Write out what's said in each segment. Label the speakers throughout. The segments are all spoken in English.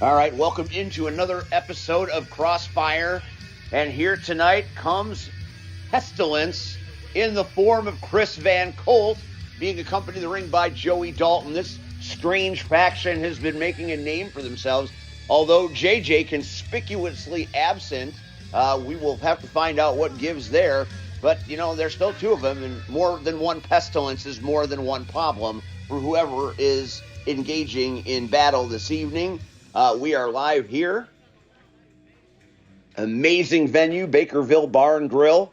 Speaker 1: All right, welcome into another episode of CrossFire. And here tonight comes Pestilence in the form of Chris Van Colt, being accompanied in the ring by Joey Dalton. This strange faction has been making a name for themselves. Although JJ conspicuously absent, we will have to find out what gives there. But, you know, there's still two of them, and more than one Pestilence is more than one problem for whoever is engaging in battle this evening. We are live here. Amazing venue, Bakerville Bar and Grill.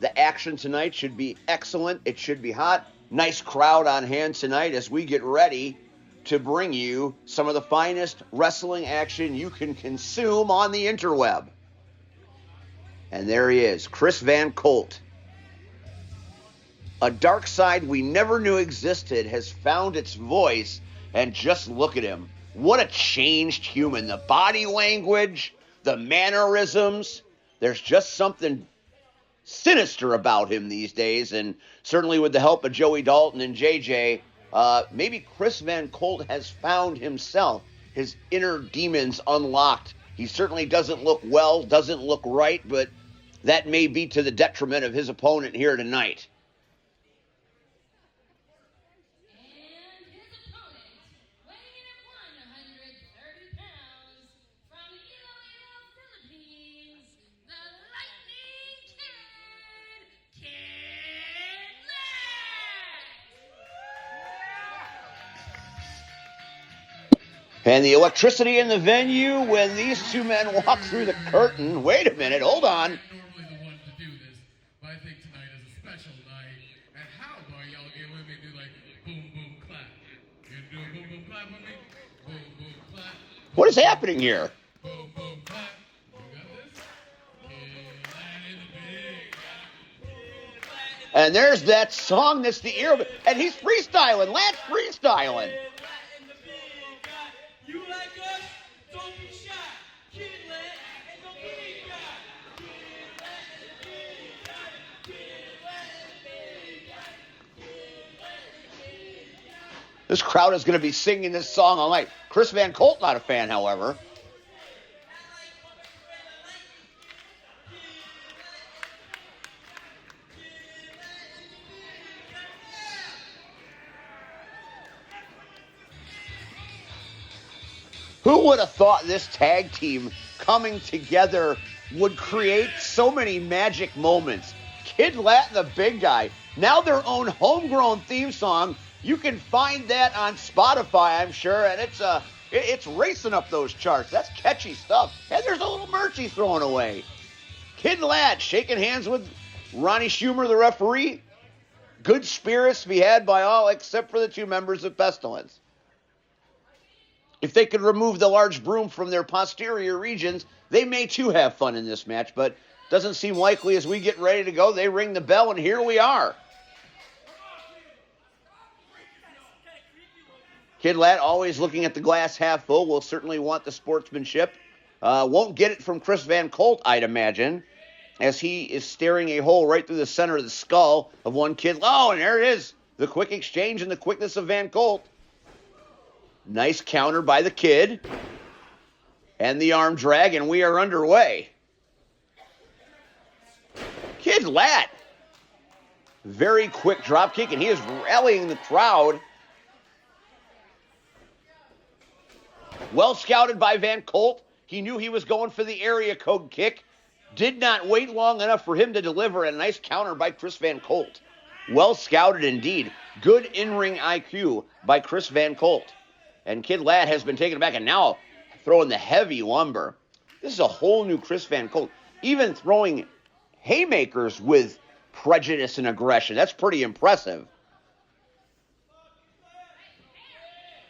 Speaker 1: The action tonight should be excellent. It should be hot. Nice crowd on hand tonight as we get ready to bring you some of the finest wrestling action you can consume on the interweb. And there he is, Chris Van Colt. A dark side we never knew existed has found its voice, and just look at him. What a changed human. The body language, the mannerisms. There's just something sinister about him these days. And certainly with the help of Joey Dalton and JJ, maybe Chris Van Colt has found himself, his inner demons unlocked. He certainly doesn't look well, doesn't look right, but that may be to the detriment of his opponent here tonight. And the electricity in the venue when these two men walk through the curtain. Wait a minute, hold on.
Speaker 2: I'm normally the one to do this, but I think tonight is a special night. And how about y'all get with me do like boom, boom, clap? You do a boom, boom, clap with me? Boom, boom, clap. Boom,
Speaker 1: What is happening here?
Speaker 2: boom, boom, clap. You got this? Kid in the big.
Speaker 1: And there's that song that's the ear of it. And he's freestyling, Lance freestyling.
Speaker 3: You like us? Don't be shy. Kid Lad, and don't be shy.
Speaker 1: This crowd is going to be singing this song all night. Chris Van Colt, not a fan, however. Who would have thought this tag team coming together would create so many magic moments? Kid Lat and the Big Guy, now their own homegrown theme song. You can find that on Spotify, I'm sure, and it's racing up those charts. That's catchy stuff. And there's a little merch he's throwing away. Kid Lat shaking hands with Ronnie Schumer, the referee. Good spirits to be had by all except for the two members of Pestilence. If they could remove the large broom from their posterior regions, they may too have fun in this match, but doesn't seem likely as we get ready to go. They ring the bell, and here we are. Kid Lat always looking at the glass half full. Will certainly want the sportsmanship. Won't get it from Chris Van Colt, I'd imagine, as he is staring a hole right through the center of the skull of one kid. Oh, and there it is. The quick exchange and the quickness of Van Colt. Nice counter by the kid. And the arm drag, and we are underway. Kid Lat. Very quick drop kick, and he is rallying the crowd. Well scouted by Van Colt. He knew he was going for the area code kick. Did not wait long enough for him to deliver a nice counter by Chris Van Colt. Well scouted indeed. Good in-ring IQ by Chris Van Colt. And Kid Lat has been taken back and now throwing the heavy lumber. This is a whole new Chris Van Colt. Even throwing haymakers with prejudice and aggression. That's pretty impressive.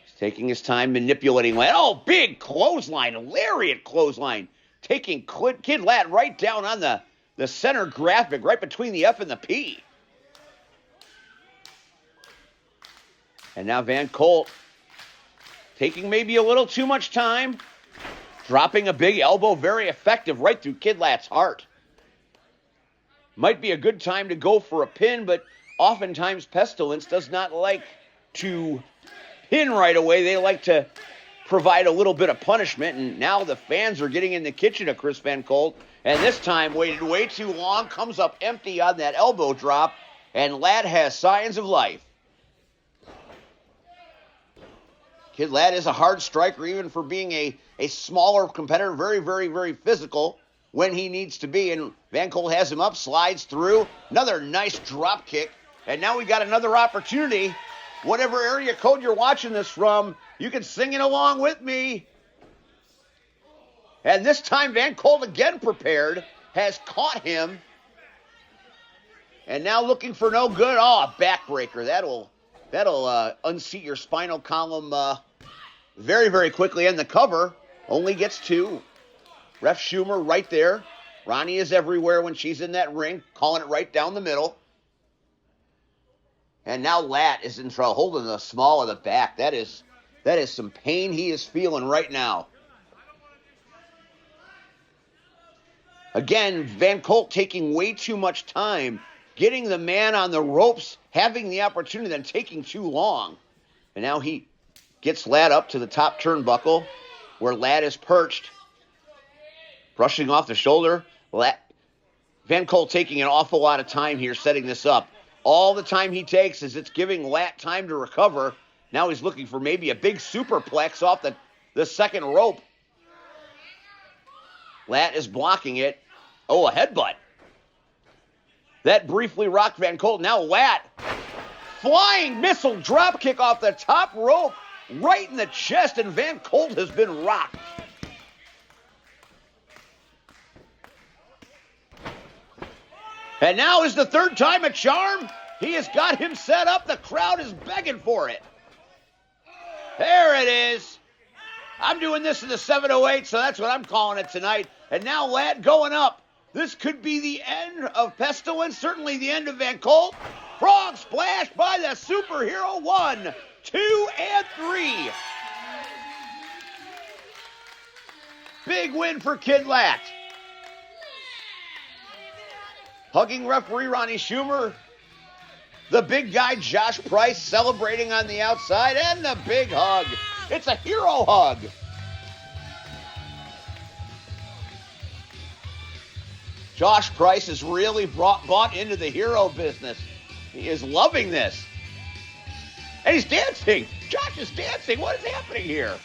Speaker 1: He's taking his time manipulating Lat. Oh, big clothesline, lariat clothesline. Taking Kid Lat right down on the center graphic, right between the F and the P. And now Van Colt taking maybe a little too much time. Dropping a big elbow, very effective, right through Kid Lat's heart. Might be a good time to go for a pin, but oftentimes Pestilence does not like to pin right away. They like to provide a little bit of punishment, and now the fans are getting in the kitchen of Chris Van Colt, and this time waited way too long, comes up empty on that elbow drop, and Ladd has signs of life. Kid Ladd is a hard striker, even for being a smaller competitor, very, very, very physical when he needs to be, and Van Colt has him up, slides through, another nice drop kick, and now we got another opportunity. Whatever area code you're watching this from, you can sing it along with me. And this time Van Colt again prepared, has caught him, and now looking for no good. Oh, a backbreaker. That'll unseat your spinal column very, very quickly. And the cover only gets 2. Ref Schumer right there. Ronnie is everywhere when she's in that ring, calling it right down the middle. And now Ladd is in trouble, holding the small of the back. That is some pain he is feeling right now. Again, Van Colt taking way too much time, getting the man on the ropes, having the opportunity, then taking too long. And now he gets Ladd up to the top turnbuckle where Ladd is perched, brushing off the shoulder. Van Colt taking an awful lot of time here setting this up. All the time he takes is it's giving Ladd time to recover. Now he's looking for maybe a big superplex off the second rope. Ladd is blocking it. Oh, a headbutt. That briefly rocked Van Colt. Now Ladd, flying missile drop kick off the top rope, right in the chest, and Van Colt has been rocked. And now is the third time a charm. He has got him set up. The crowd is begging for it. There it is. I'm doing this in the 708, so that's what I'm calling it tonight. And now Ladd going up. This could be the end of Pestilence, certainly the end of Van Colt. Frog splash by the superhero. 1, 2, and 3. Big win for Kid Ladd. Hugging referee Ronnie Schumer. The big guy Josh Price celebrating on the outside, and the big hug. It's a hero hug. Josh Price has really bought into the hero business. He is loving this. And he's dancing. Josh is dancing. What is happening here?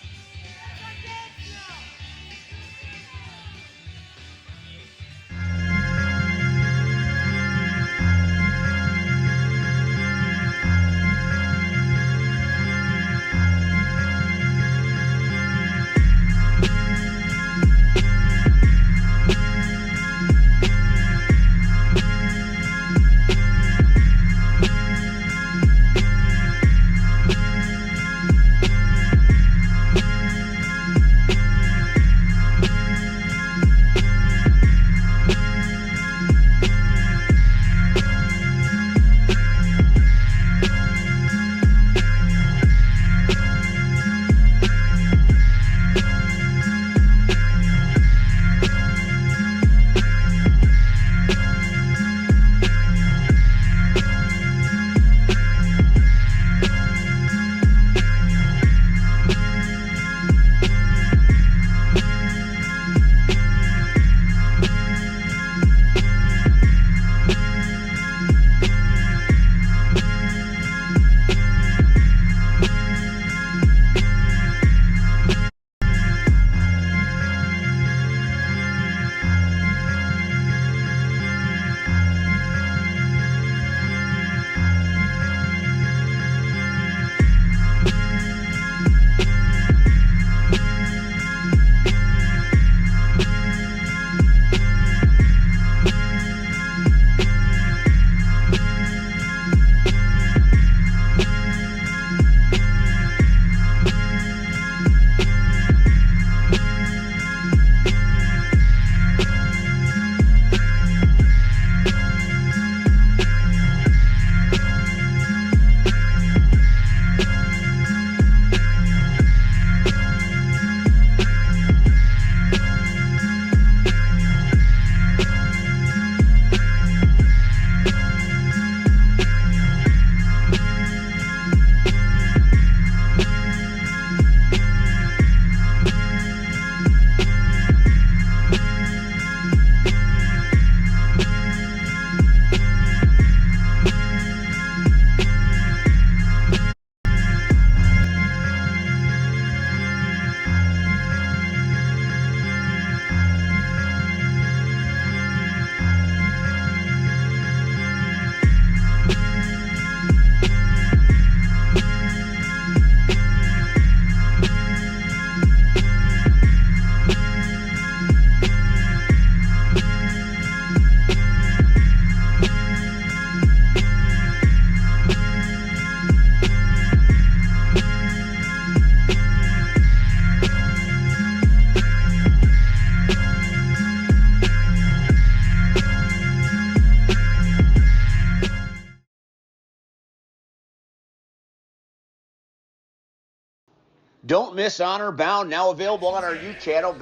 Speaker 1: Don't miss Honor Bound, now available on our YouTube channel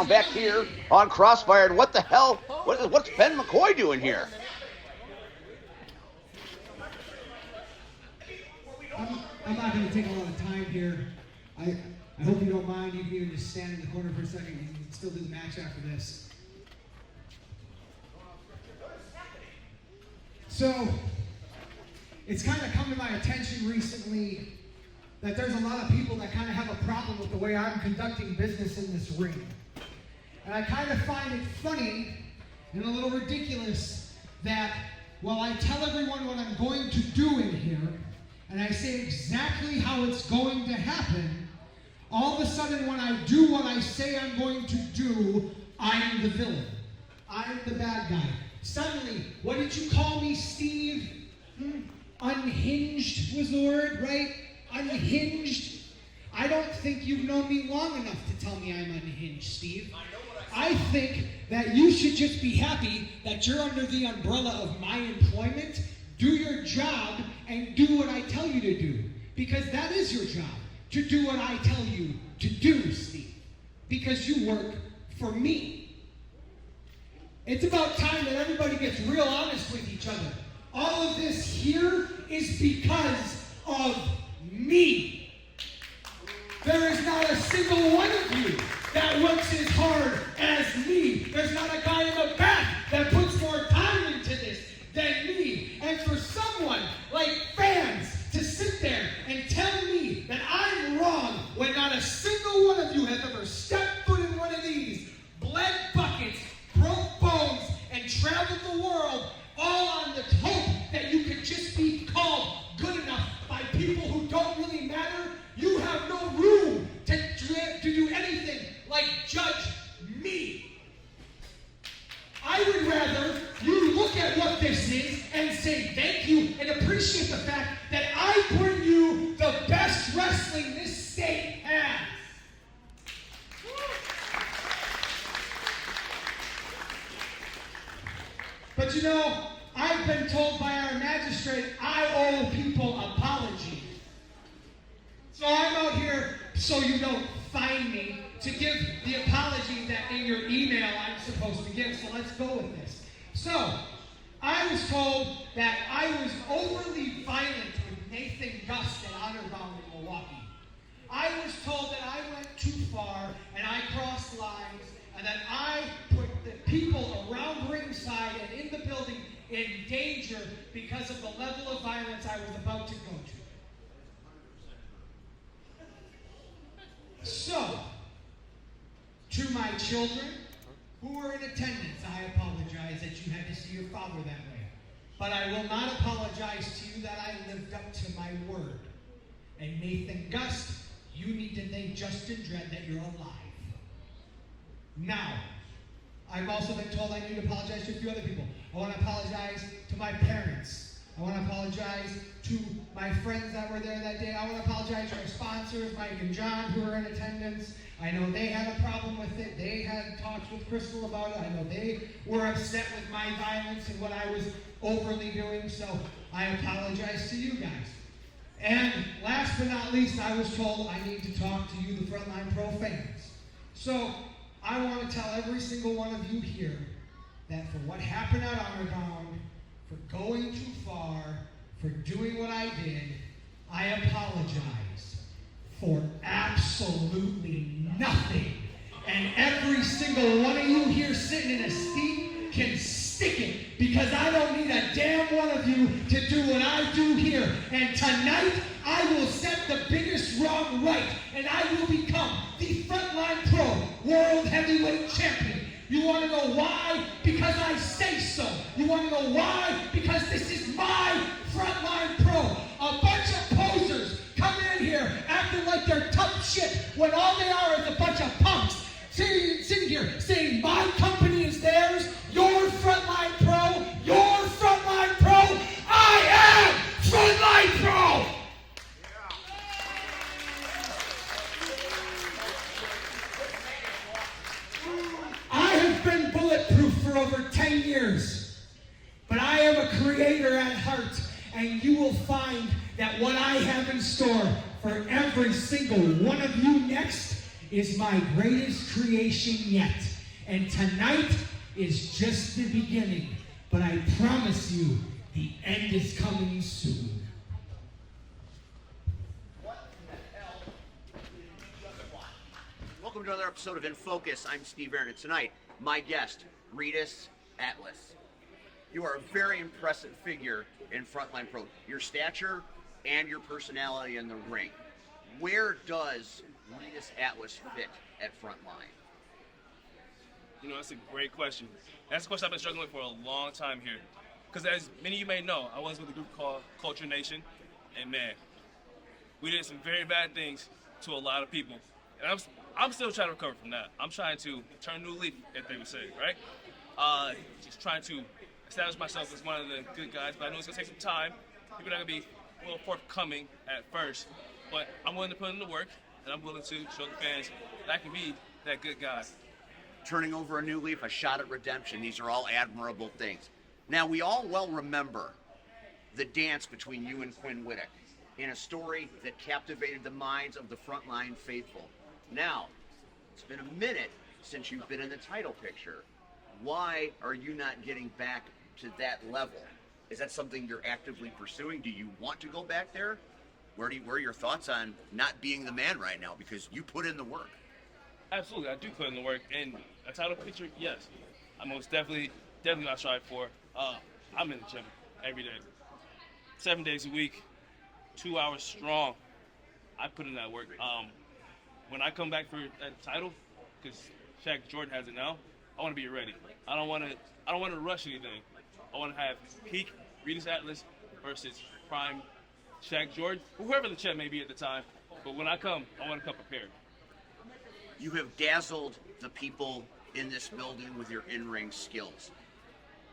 Speaker 1: back here on Crossfire. And what the hell? What's Ben McCoy doing here?
Speaker 4: I'm not going to take a lot of time here. I hope you don't mind. You can even just stand in the corner for a second. You can still do the match after this. So, it's kind of come to my attention recently that there's a lot of people that kind of have a problem with the way I'm conducting business in this ring. And I kind of find it funny and a little ridiculous that while I tell everyone what I'm going to do in here, and I say exactly how it's going to happen, all of a sudden when I do what I say I'm going to do, I'm the villain. I'm the bad guy. Suddenly, what did you call me, Steve? Unhinged was the word, right? Unhinged. I don't think you've known me long enough to tell me I'm unhinged, Steve. I think that you should just be happy that you're under the umbrella of my employment. Do your job and do what I tell you to do. Because that is your job, to do what I tell you to do, Steve. Because you work for me. It's about time that everybody gets real honest with each other. All of this here is because of me. There is not a single one of you that works as hard as me. There's not a guy in the back that puts more time into this than me. And for someone like fans to sit there and tell me that I'm wrong when not a single one of you has ever stepped foot in one of these, bled buckets, broke bones, and traveled the world, all on the hope that you could just be called good enough by people who don't really matter, you have no room to do anything like judge me. I would rather you look at what this is and say thank you and appreciate the fact that I bring you the best wrestling this state has. But you know, I've been told by our magistrate I owe people apologies. So I'm out here so you don't find me to give the apology that in your email I'm supposed to give. So let's go with this. So, I was told that I was overly violent with Nathan Gust at Honor Bound in Milwaukee. I was told that I went too far and I crossed lines and that I put the people around ringside and in the building in danger because of the level of violence I was about to go to. So, to my children who were in attendance, I apologize that you had to see your father that way. But I will not apologize to you that I lived up to my word. And Nathan Gust, you need to thank Justin Dredd that you're alive. Now, I've also been told I need to apologize to a few other people. I want to apologize to my parents. I want to apologize to my friends that were there that day. I want to apologize to our sponsors, Mike and John, who were in attendance. I know they had a problem with it. They had talks with Crystal about it. I know they were upset with my violence and what I was overly doing. So I apologize to you guys. And last but not least, I was told I need to talk to you, the Frontline Pro fans. So I want to tell every single one of you here that for what happened at Honor Bound, for going too far, for doing what I did, I apologize for absolutely nothing. And every single one of you here sitting in a seat can stick it, because I don't need a damn one of you to do what I do here. And tonight, I will set the biggest wrong right, and I will become the Frontline Pro World Heavyweight Champion. You want to know why? Because I say so. You want to know why? Because this is my Frontline Pro. A bunch of posers coming in here acting like they're tough shit when all they are is a bunch of punks sitting here saying my company is theirs, your Frontline Pro, your Frontline Pro. I am Frontline Pro. I have been bulletproof for over 10 years, but I am a creator at heart, and you will find that what I have in store for every single one of you next is my greatest creation yet. And tonight is just the beginning. But I promise you, the end is coming soon.
Speaker 1: Welcome to another episode of In Focus. I'm Steve Aaron, and tonight, my guest, Rhetus Atlas. You are a very impressive figure in Frontline Pro. Your stature and your personality in the ring. Where does Rhetus Atlas fit at Frontline?
Speaker 5: You know, that's a great question. That's a question I've been struggling with for a long time here. Because as many of you may know, I was with a group called Culture Nation, and man, we did some very bad things to a lot of people. And I'm still trying to recover from that. I'm trying to turn a new leaf, if they would say, right? Just trying to establish myself as one of the good guys, but I know it's gonna take some time. People are not gonna be a little forthcoming at first, but I'm willing to put in the work, and I'm willing to show the fans that I can be that good guy.
Speaker 1: Turning over a new leaf, a shot at redemption. These are all admirable things. Now, we all well remember the dance between you and Quinn Whittick in a story that captivated the minds of the Frontline faithful. Now, it's been a minute since you've been in the title picture. Why are you not getting back to that level? Is that something you're actively pursuing? Do you want to go back there? Where are your thoughts on not being the man right now? Because you put in the work.
Speaker 5: Absolutely, I do put in the work, and a title picture, yes. I most definitely what I strive for. I'm in the gym every day, 7 days a week, 2 hours strong. I put in that work. When I come back for that title, because Shaq Jordan has it now, I want to be ready. I don't want to rush anything. I want to have peak Rhetus Atlas versus prime Shaq Jordan, whoever the champ may be at the time. But when I come, I want to come prepared.
Speaker 1: You have dazzled the people in this building with your in-ring skills.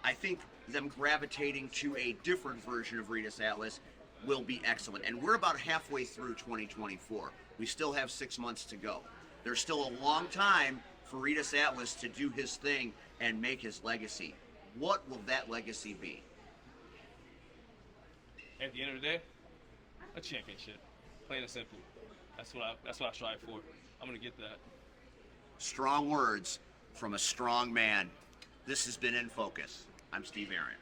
Speaker 1: I think them gravitating to a different version of Rhetus Atlas will be excellent. And we're about halfway through 2024. We still have 6 months to go. There's still a long time for Rhetus Atlas to do his thing and make his legacy. What will that legacy be?
Speaker 5: At the end of the day, a championship. Plain and simple. That's what I strive for. I'm gonna get that.
Speaker 1: Strong words from a strong man. This has been In Focus. I'm Steve Aaron.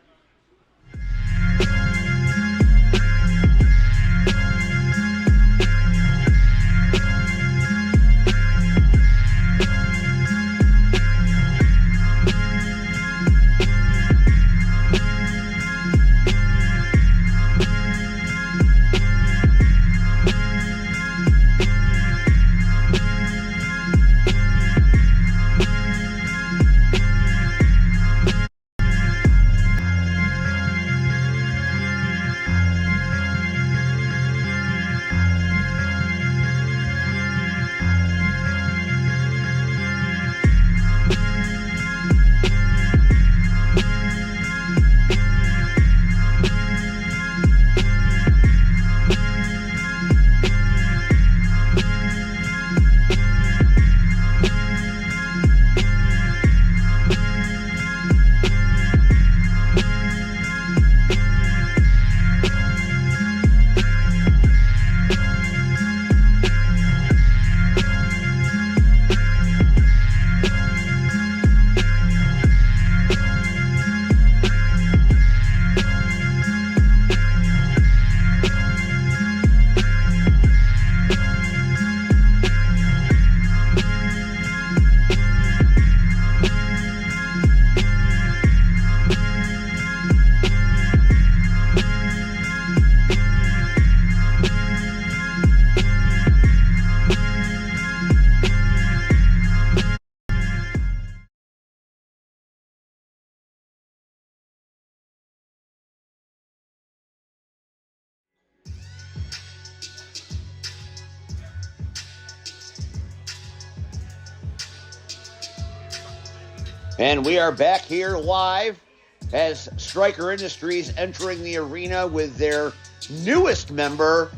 Speaker 1: And we are back here live as Stryker Industries entering the arena with their newest member,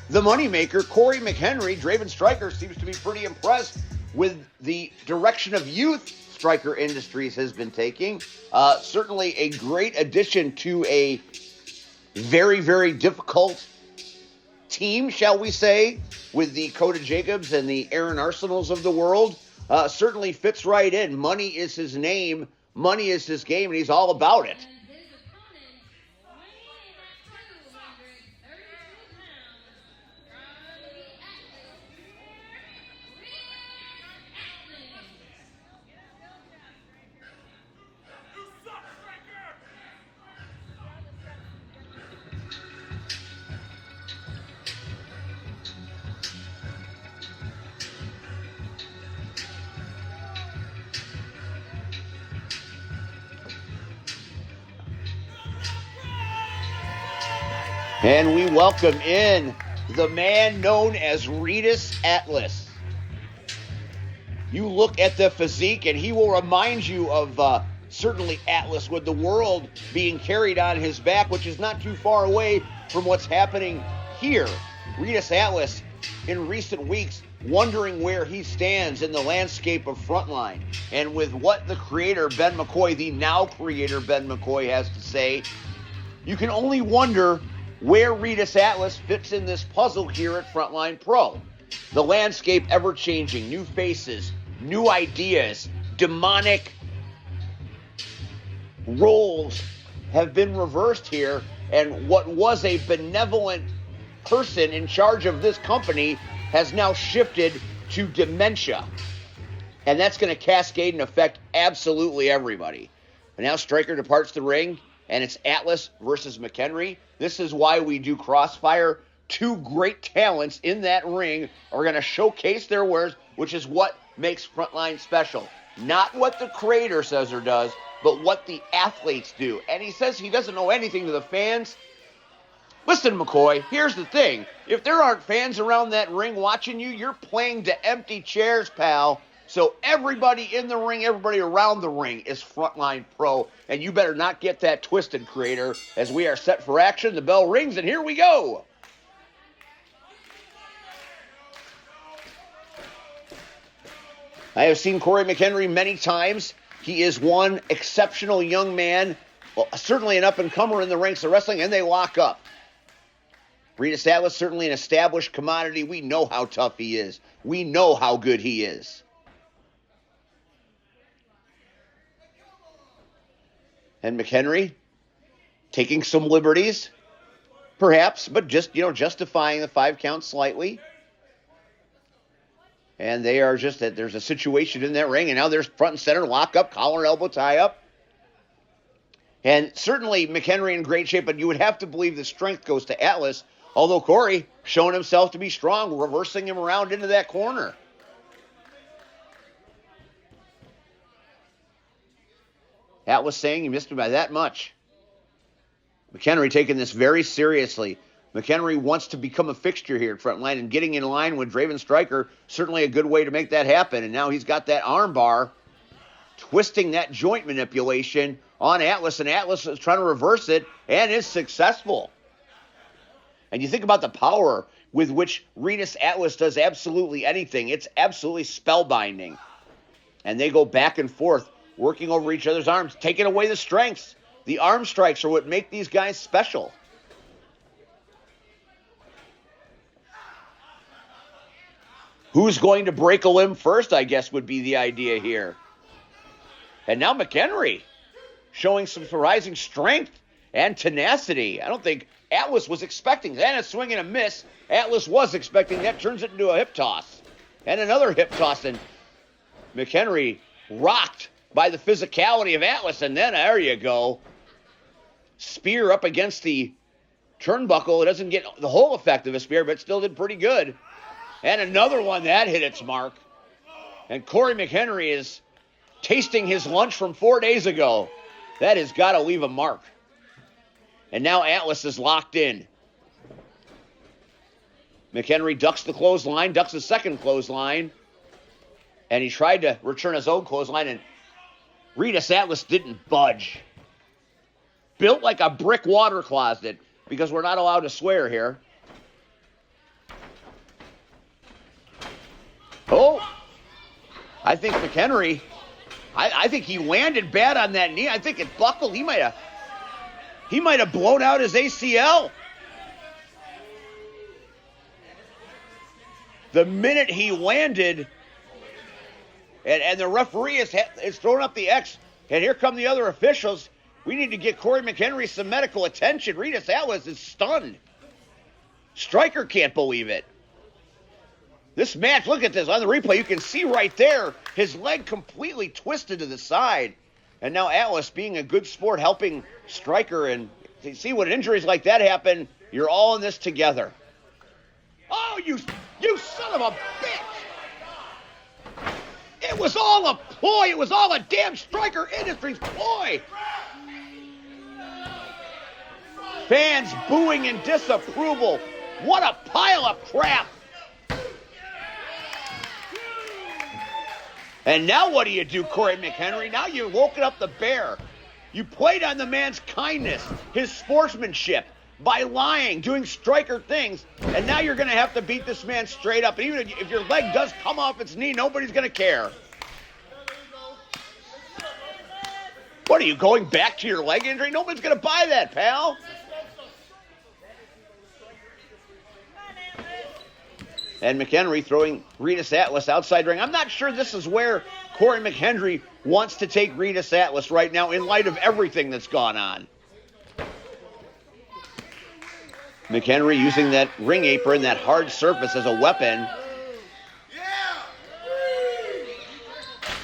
Speaker 1: the moneymaker, Corey McHenry. Draven Stryker seems to be pretty impressed with the direction of youth Stryker Industries has been taking. Certainly a great addition to a very, very difficult team, shall we say, with the Coda Jacobs and the Aaron Arsenals of the world, certainly fits right in. Money is his name, money is his game, and he's all about it. And we welcome in the man known as Rhetus Atlas. You look at the physique and he will remind you of certainly Atlas with the world being carried on his back, which is not too far away from what's happening here. Rhetus Atlas in recent weeks wondering where he stands in the landscape of Frontline. And with what the creator Ben McCoy, the now creator Ben McCoy, has to say, you can only wonder where Rhetus Atlas fits in this puzzle here at Frontline Pro. The landscape ever-changing, new faces, new ideas, demonic roles have been reversed here, and what was a benevolent person in charge of this company has now shifted to dementia. And that's going to cascade and affect absolutely everybody. And now Stryker departs the ring, and it's Atlas versus McHenry. This is why we do CrossFire. Two great talents in that ring are going to showcase their wares, which is what makes Frontline special. Not what the creator says or does, but what the athletes do. And he says he doesn't know anything to the fans. Listen, McCoy, here's the thing. If there aren't fans around that ring watching you, you're playing to empty chairs, pal. So everybody in the ring, everybody around the ring is Frontline Pro. And you better not get that twisted, creator, as we are set for action. The bell rings, and here we go. I have seen Corey McHenry many times. He is one exceptional young man, well, certainly an up-and-comer in the ranks of wrestling, and they lock up. Rhetus Atlas, certainly an established commodity. We know how tough he is. We know how good he is. And McHenry taking some liberties, perhaps, but just, justifying the 5 count slightly. And they are just that there's a situation in that ring, and now there's front and center, lock up, collar, elbow, tie up. And certainly McHenry in great shape, but you would have to believe the strength goes to Atlas, although Corey showing himself to be strong, reversing him around into that corner. Atlas saying he missed him by that much. McHenry taking this very seriously. McHenry wants to become a fixture here at Frontline, and getting in line with Draven Stryker, certainly a good way to make that happen. And now he's got that arm bar, twisting that joint manipulation on Atlas, and Atlas is trying to reverse it, and is successful. And you think about the power with which Rhetus Atlas does absolutely anything. It's absolutely spellbinding. And they go back and forth, working over each other's arms, taking away the strengths. The arm strikes are what make these guys special. Who's going to break a limb first, I guess, would be the idea here. And now McHenry showing some surprising strength and tenacity. I don't think Atlas was expecting that. And a swing and a miss. Atlas was expecting that. Turns it into a hip toss. And another hip toss. And McHenry rocked by the physicality of Atlas. And then, there you go. Spear up against the turnbuckle. It doesn't get the whole effect of a spear, but still did pretty good. And another one that hit its mark. And Corey McHenry is tasting his lunch from 4 days ago. That has got to leave a mark. And now Atlas is locked in. McHenry ducks the clothesline, ducks the second clothesline. And he tried to return his own clothesline, and Rhetus Atlas didn't budge. Built like a brick water closet, because we're not allowed to swear here. Oh, I think McHenry, I think he landed bad on that knee. I think it buckled. He might have blown out his ACL. The minute he landed, and the referee is throwing up the X, and here come the other officials. We need to get Corey McHenry some medical attention. Rita Atlas is stunned. Stryker can't believe it. This match, look at this on the replay. You can see right there, his leg completely twisted to the side. And now Atlas, being a good sport, helping Stryker. And you see, when injuries like that happen, you're all in this together. Oh, you son of a bitch! It was all a ploy. It was all a damn Stryker Industries ploy. Fans booing in disapproval. What a pile of crap. And now what do you do, Corey McHenry? Now you've woken up the bear. You played on the man's kindness, his sportsmanship, by lying, doing Stryker things, and now you're going to have to beat this man straight up. And even if your leg does come off its knee, nobody's going to care. What are you, going back to your leg injury? Nobody's going to buy that, pal. And McHenry throwing Rita Atlas outside the ring. I'm not sure this is where Corey McHenry wants to take Rita Atlas right now in light of everything that's gone on. McHenry using that ring apron, that hard surface, as a weapon.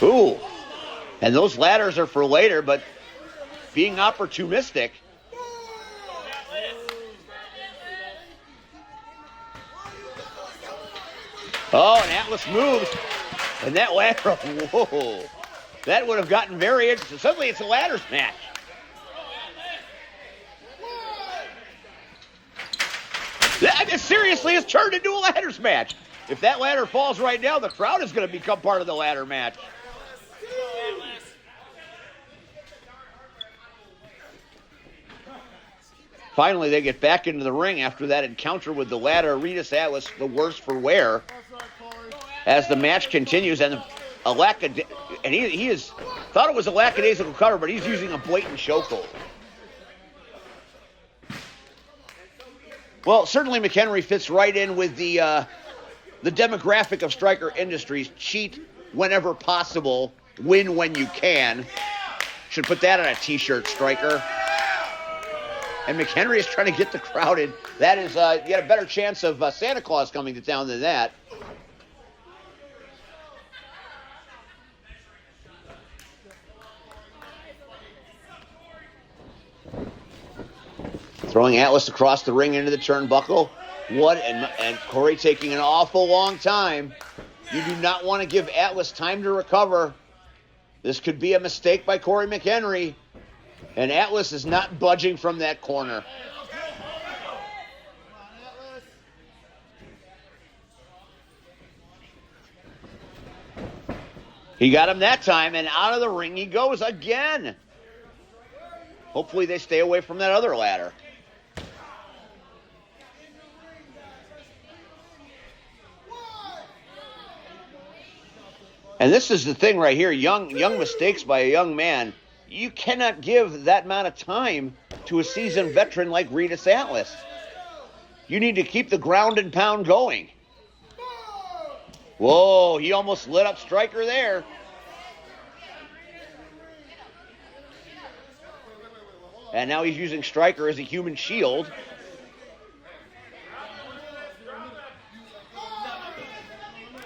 Speaker 1: Ooh. And those ladders are for later, but being opportunistic. Oh, and Atlas moves. And that ladder, whoa. That would have gotten very interesting. Suddenly it's a ladders match. That seriously has turned into a ladders match. If that ladder falls right now, the crowd is going to become part of the ladder match. Finally, they get back into the ring after that encounter with the ladder. Rita Atlas, the worse for wear. As the match continues, and he is thought it was a lackadaisical cover, but he's using a blatant chokehold. Well, certainly McHenry fits right in with the demographic of Stryker Industries. Cheat whenever possible, win when you can. Should put that on a t-shirt, Stryker. And McHenry is trying to get the crowd in. That is, you got a better chance of Santa Claus coming to town than that. Throwing Atlas across the ring into the turnbuckle. And Corey taking an awful long time. You do not want to give Atlas time to recover. This could be a mistake by Corey McHenry. And Atlas is not budging from that corner. He got him that time, and out of the ring he goes again. Hopefully they stay away from that other ladder. And this is the thing right here, young mistakes by a young man. You cannot give that amount of time to a seasoned veteran like Rita Atlas. You need to keep the ground and pound going. Whoa, he almost lit up Stryker there. And now he's using Stryker as a human shield.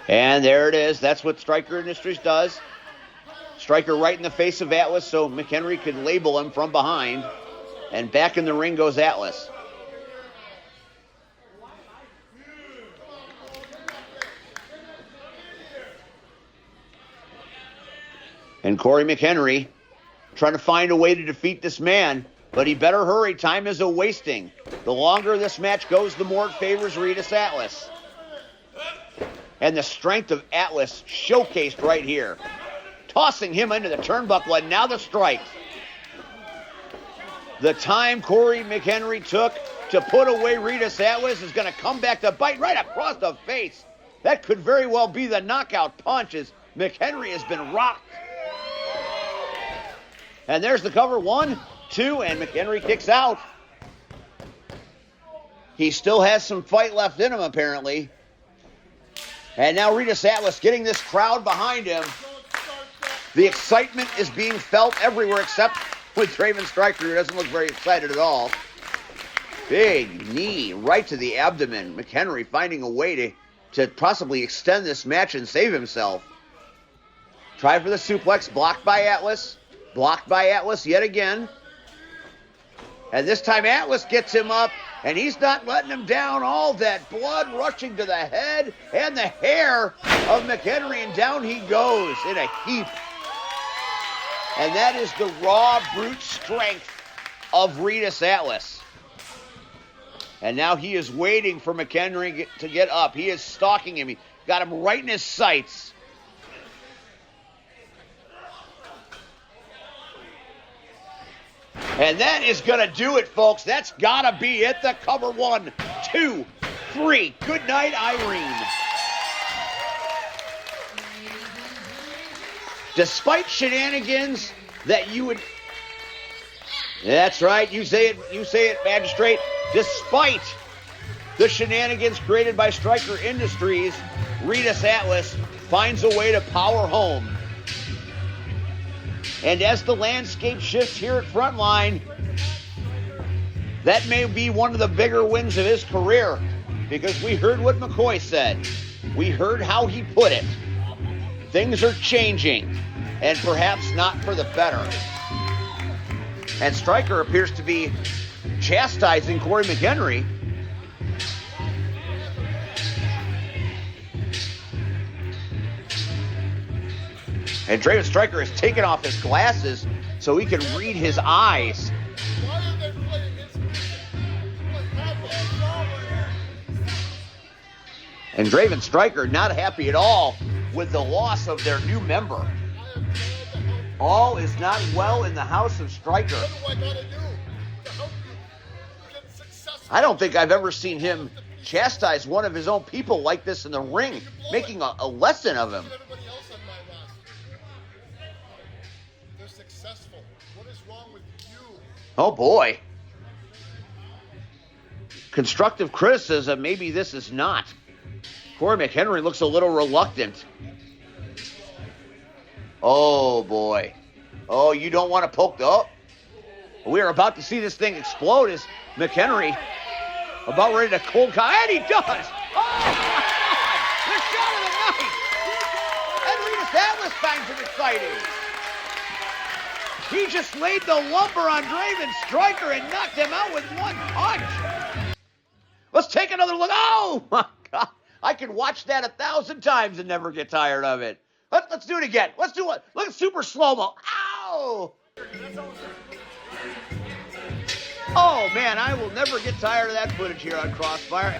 Speaker 1: And there it is. That's what Stryker Industries does. Stryker right in the face of Atlas so McHenry could label him from behind. And back in the ring goes Atlas. And Corey McHenry trying to find a way to defeat this man. But he better hurry. Time is a wasting. The longer this match goes, the more it favors Rita Atlas. And the strength of Atlas showcased right here. Tossing him into the turnbuckle, and now the strike. The time Corey McHenry took to put away Rita Atlas is going to come back to bite right across the face. That could very well be the knockout punch as McHenry has been rocked. And there's the cover. 1, 2, and McHenry kicks out. He still has some fight left in him, apparently. And now Rita Atlas getting this crowd behind him. The excitement is being felt everywhere except with Draven Stryker, who doesn't look very excited at all. Big knee right to the abdomen. McHenry finding a way to possibly extend this match and save himself. Try for the suplex, blocked by Atlas. Blocked by Atlas yet again. And this time Atlas gets him up, and he's not letting him down. All that blood rushing to the head and the hair of McHenry, and down he goes in a heap. And that is the raw, brute strength of Rita Atlas. And now he is waiting for McHenry to get up. He is stalking him. He got him right in his sights. And that is going to do it, folks. That's got to be it. The cover. 1, 2, 3. Good night, Irene. Despite shenanigans that you would... That's right. You say it, Magistrate. Despite the shenanigans created by Stryker Industries, Rita Atlas finds a way to power home. And as the landscape shifts here at Frontline, that may be one of the bigger wins of his career, because we heard what McCoy said. We heard how he put it. Things are changing, and perhaps not for the better. And Stryker appears to be chastising Corey McHenry. And Draven Stryker has taken off his glasses so he can read his eyes. And Draven Stryker not happy at all with the loss of their new member. All is not well in the house of Stryker. I don't think I've ever seen him chastise one of his own people like this in the ring, making a lesson of him. Oh boy. Constructive criticism, maybe this is not. Corey McHenry looks a little reluctant. Oh boy. Oh, you don't want to poke the... Oh. We are about to see this thing explode as McHenry about ready to cold cock. And he does! Oh my God! The shot of the night! And Rita Atlas finds it exciting. He just laid the lumber on Draven Stryker and knocked him out with one punch. Let's take another look. Oh my God. I can watch that 1,000 times and never get tired of it. Let's do it again. Let's do it. Look at super slow-mo. Ow! Oh man, I will never get tired of that footage here on CrossFire.